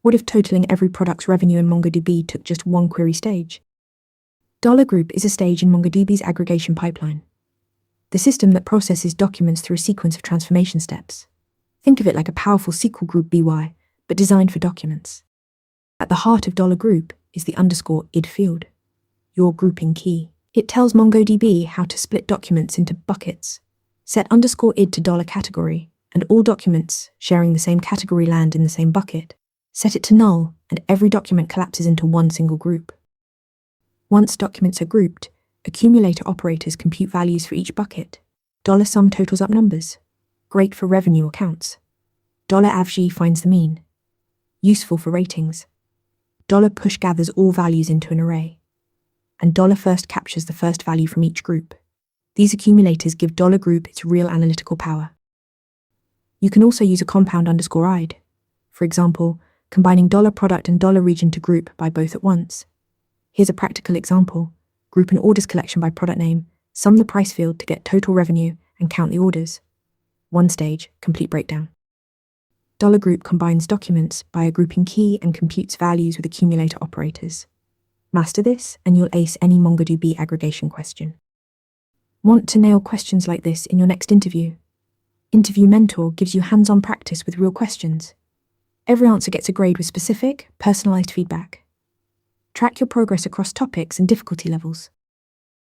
What if totaling every product's revenue in MongoDB took just one query stage? $group is a stage in MongoDB's aggregation pipeline, the system that processes documents through a sequence of transformation steps. Think of it like a powerful SQL group BY, but designed for documents. At the heart of $group is the _id field, your grouping key. It tells MongoDB how to split documents into buckets. Set _id to $category, and all documents sharing the same category land in the same bucket. Set it to null, and every document collapses into one single group. Once documents are grouped, accumulator operators compute values for each bucket. $sum totals up numbers. Great for revenue accounts. $avg finds the mean. Useful for ratings. $push gathers all values into an array. And $first captures the first value from each group. These accumulators give $group its real analytical power. You can also use a compound _id. For example, combining $product and $region to group by both at once. Here's a practical example. Group an orders collection by product name, sum the price field to get total revenue, and count the orders. One stage, complete breakdown. $group combines documents by a grouping key and computes values with accumulator operators. Master this, and you'll ace any MongoDB aggregation question. Want to nail questions like this in your next interview? Interview Mentor gives you hands-on practice with real questions. Every answer gets a grade with specific, personalized feedback. Track your progress across topics and difficulty levels.